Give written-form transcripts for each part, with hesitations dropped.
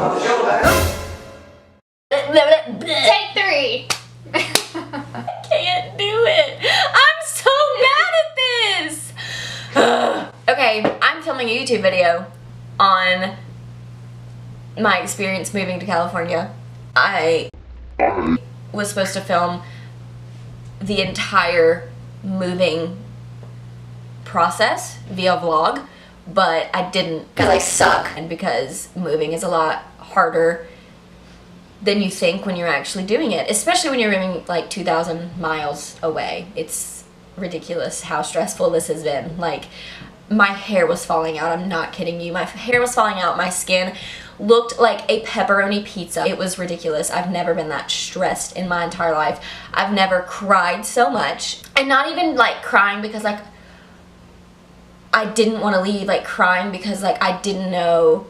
Take 3. I can't do it. I'm so bad at this. Okay, I'm filming a YouTube video on my experience moving to California. I was supposed to film the entire moving process via vlog, but I didn't because I suck and because moving is a lot harder than you think when you're actually doing it, especially when you're moving like 2,000 miles away. It's ridiculous how stressful this has been. Like, my hair was falling out. I'm not kidding you. My hair was falling out. My skin looked like a pepperoni pizza. It was ridiculous. I've never been that stressed in my entire life. I've never cried so much. And not even like crying because like I didn't want to leave, like crying because like I didn't know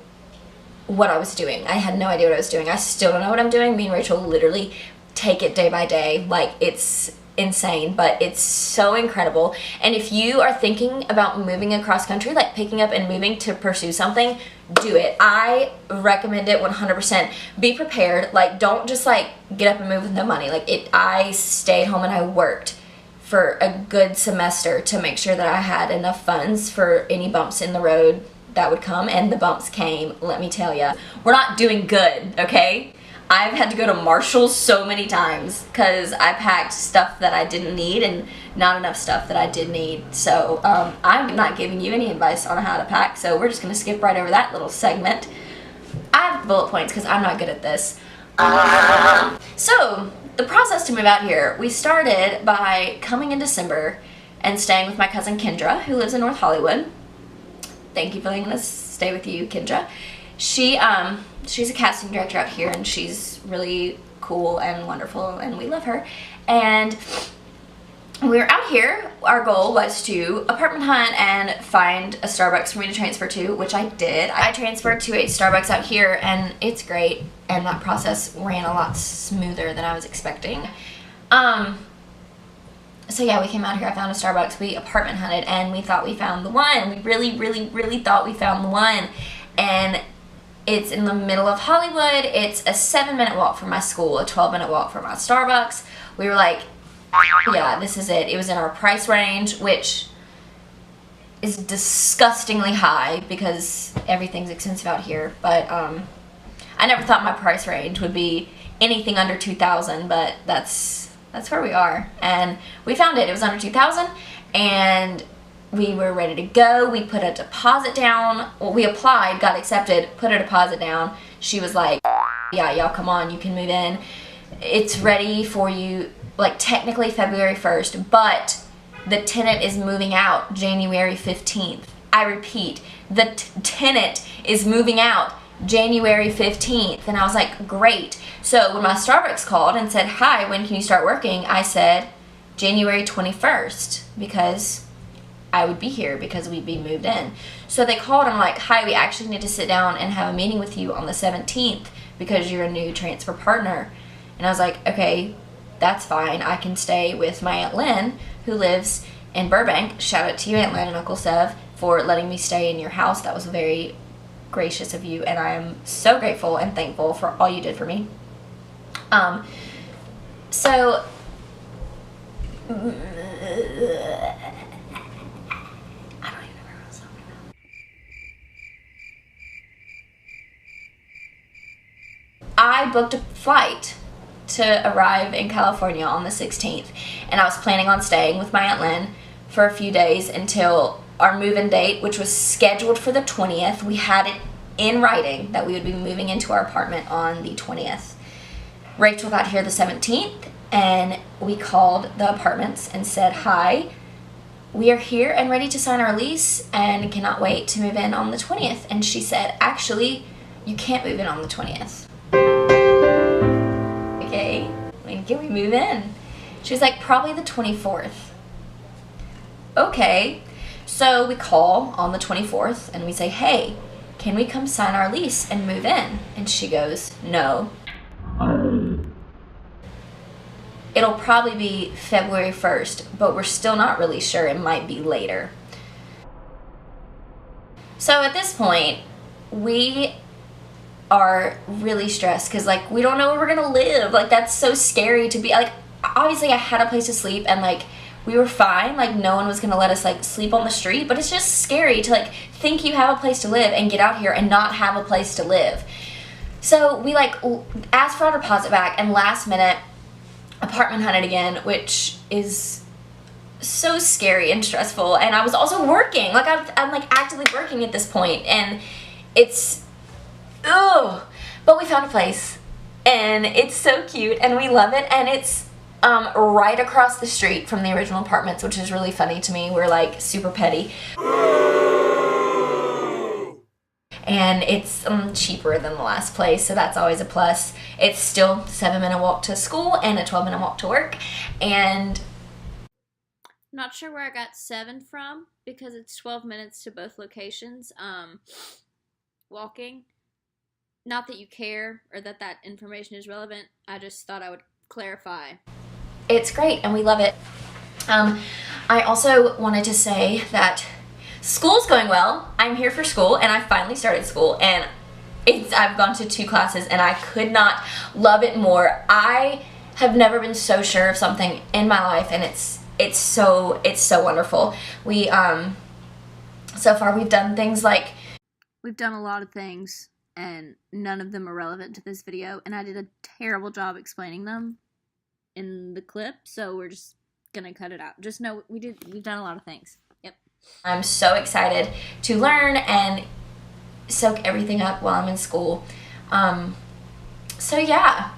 what I was doing. I had no idea what I was doing. I still don't know what I'm doing. Me and Rachel literally take it day by day. Like, it's insane, but it's so incredible. And if you are thinking about moving across country, like picking up and moving to pursue something, do it. I recommend it 100%. Be prepared. Like, don't just like get up and move with no money. Like, I stayed home and I worked for a good semester to make sure that I had enough funds for any bumps in the road that would come, and the bumps came, let me tell ya. We're not doing good, okay? I've had to go to Marshall's so many times because I packed stuff that I didn't need and not enough stuff that I did need. So I'm not giving you any advice on how to pack, so we're just gonna skip right over that little segment. I have bullet points because I'm not good at this. So the process to move out here, we started by coming in December and staying with my cousin Kendra, who lives in North Hollywood. Thank you for letting us stay with you, Kendra. She's a casting director out here, and she's really cool and wonderful, and we love her. And we were out here. Our goal was to apartment hunt and find a Starbucks for me to transfer to, which I did. I transferred to a Starbucks out here, and it's great, and that process ran a lot smoother than I was expecting. So yeah, we came out here, I found a Starbucks, we apartment hunted, and we thought we found the one. We really, really, really thought we found the one. And it's in the middle of Hollywood. It's a 7-minute walk from my school, a 12-minute walk from my Starbucks. We were like, yeah, this is it. It was in our price range, which is disgustingly high because everything's expensive out here. But I never thought my price range would be anything under $2,000, but that's where we are. And we found it. It was under $2,000, and we were ready to go. We put a deposit down. Well, we applied, got accepted, put a deposit down. She was like, yeah, y'all come on, you can move in. It's ready for you, like technically February 1st, but the tenant is moving out January 15th. I repeat, the tenant is moving out January 15th. And I was like, great. So when my Starbucks called and said, hi, when can you start working? I said, January 21st, because I would be here because we'd be moved in. So they called and I'm like, hi, we actually need to sit down and have a meeting with you on the 17th because you're a new transfer partner. And I was like, okay, that's fine. I can stay with my Aunt Lynn, who lives in Burbank. Shout out to you, Aunt Lynn and Uncle Sev, for letting me stay in your house. That was very gracious of you, and I am so grateful and thankful for all you did for me. So I don't even remember what I was talking about. I booked a flight to arrive in California on the 16th, and I was planning on staying with my Aunt Lynn for a few days until our move-in date, which was scheduled for the 20th. We had it in writing that we would be moving into our apartment on the 20th. Rachel got here the 17th, and we called the apartments and said, hi, we are here and ready to sign our lease and cannot wait to move in on the 20th. And she said, actually, you can't move in on the 20th. Okay, when can we move in? She was like, probably the 24th. Okay, so we call on the 24th and we say, hey, can we come sign our lease and move in? And she goes, no. It'll probably be February 1st, but we're still not really sure. It might be later. So at this point, we are really stressed because like we don't know where we're gonna live. Like that's so scary to be like, obviously I had a place to sleep and like we were fine, like no one was gonna let us like sleep on the street, but it's just scary to like think you have a place to live and get out here and not have a place to live. So we like asked for our deposit back and last minute apartment hunted again, which is so scary and stressful. And I was also working, like I'm like actively working at this point, and it's ugh. But we found a place and it's so cute and we love it, and it's right across the street from the original apartments, which is really funny to me. We're like super petty. And it's cheaper than the last place, so that's always a plus. It's still a 7-minute walk to school and a 12-minute walk to work. And not sure where I got 7 from because it's 12 minutes to both locations. Walking. Not that you care or that that information is relevant. I just thought I would clarify. It's great and we love it. I also wanted to say that school's going well. I'm here for school and I finally started school, and I've gone to 2 classes and I could not love it more. I have never been so sure of something in my life, and it's so wonderful. We so far we've done things like we've done a lot of things and none of them are relevant to this video, and I did a terrible job explaining them in the clip, so we're just gonna cut it out. Just know we've done a lot of things. Yep. I'm so excited to learn and soak everything up while I'm in school. So yeah,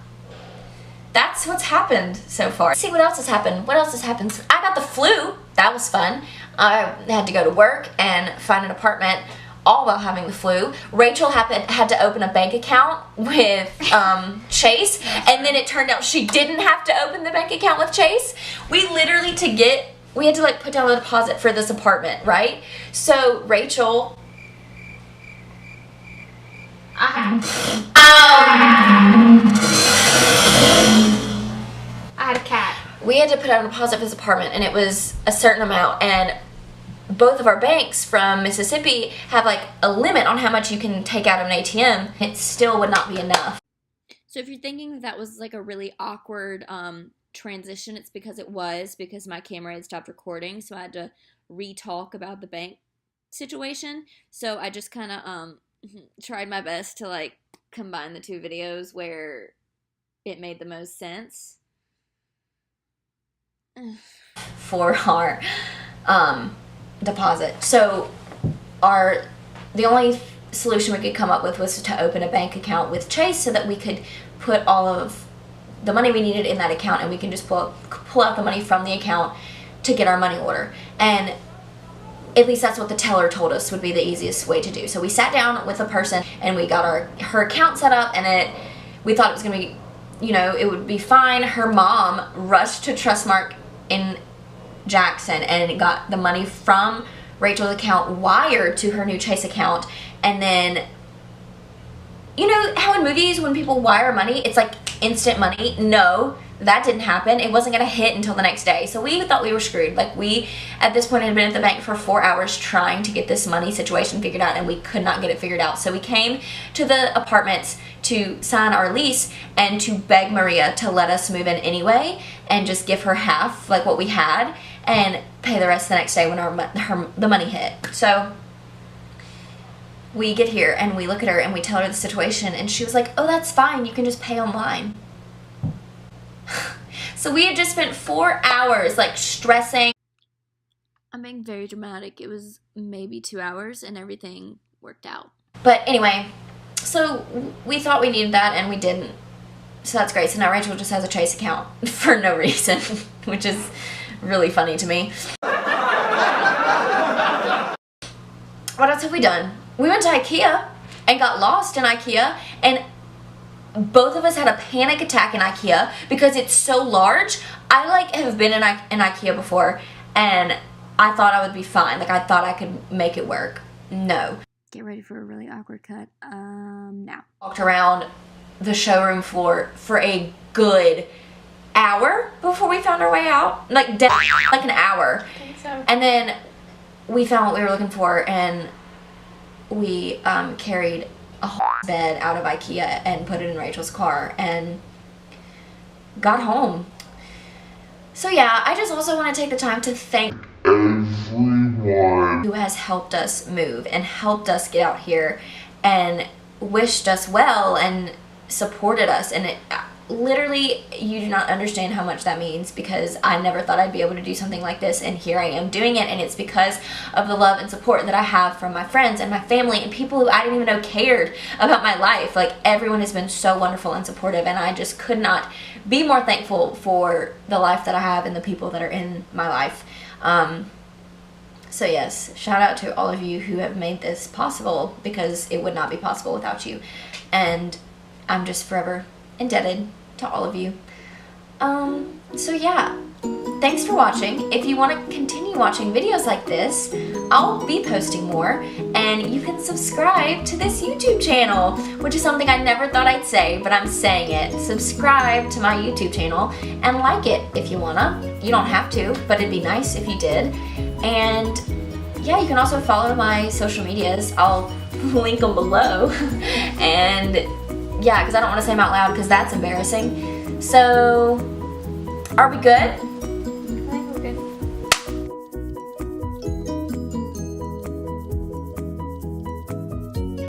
that's what's happened so far. Let's see what else has happened. What else has happened? I got the flu. That was fun. I had to go to work and find an apartment all while having the flu. Rachel had to open a bank account with Chase, and then it turned out she didn't have to open the bank account with Chase. We literally we had to like put down a deposit for this apartment, right? So Rachel, I had a cat. We had to put down a deposit for this apartment, and it was a certain amount, and both of our banks from Mississippi have like a limit on how much you can take out of an ATM. It still would not be enough. So if you're thinking that was like a really awkward transition, it's because my camera had stopped recording, so I had to re-talk about the bank situation. So I just kind of tried my best to like combine the 2 videos where it made the most sense. For our deposit. So the only solution we could come up with was to open a bank account with Chase so that we could put all of the money we needed in that account, and we can just pull out the money from the account to get our money order. And at least that's what the teller told us would be the easiest way to do. So we sat down with a person and we got her account set up, and we thought it was gonna be, it would be fine. Her mom rushed to Trustmark in Jackson and got the money from Rachel's account wired to her new Chase account. And then, you know how in movies when people wire money, it's like instant money? No, that didn't happen. It wasn't gonna hit until the next day. So we thought we were screwed. Like we, at this point, had been at the bank for 4 hours trying to get this money situation figured out, and we could not get it figured out. So we came to the apartments to sign our lease and to beg Maria to let us move in anyway and just give her half, like what we had, and pay the rest the next day when the money hit. So we get here and we look at her and we tell her the situation, and she was like, oh, that's fine, you can just pay online. So we had just spent 4 hours like stressing. I'm being very dramatic. It was maybe 2 hours and everything worked out. But anyway, so we thought we needed that and we didn't. So that's great. So now Rachel just has a Chase account for no reason, which is really funny to me. What else have we done? We went to IKEA and got lost in IKEA, and both of us had a panic attack in IKEA because it's so large. I like have been in IKEA before, and I thought I would be fine. Like I thought I could make it work. No. Get ready for a really awkward cut. Now. Walked around the showroom floor for a good hour before we found our way out. Like an hour. I think so. And then we found what we were looking for, and we carried a whole bed out of IKEA and put it in Rachel's car and got home. So yeah, I just also want to take the time to thank everyone who has helped us move and helped us get out here and wished us well and supported us. And literally, you do not understand how much that means, because I never thought I'd be able to do something like this, and here I am doing it. And it's because of the love and support that I have from my friends and my family and people who I didn't even know cared about my life. Like, everyone has been so wonderful and supportive, and I just could not be more thankful for the life that I have and the people that are in my life. So yes, shout out to all of you who have made this possible, because it would not be possible without you. And I'm just forever indebted to all of you. So yeah, thanks for watching. If you want to continue watching videos like this, I'll be posting more, and you can subscribe to this YouTube channel, which is something I never thought I'd say, but I'm saying it. Subscribe to my YouTube channel and like it if you wanna. You don't have to, but it'd be nice if you did. And yeah, you can also follow my social medias. I'll link them below. And yeah, because I don't want to say them out loud because that's embarrassing. So, are we good?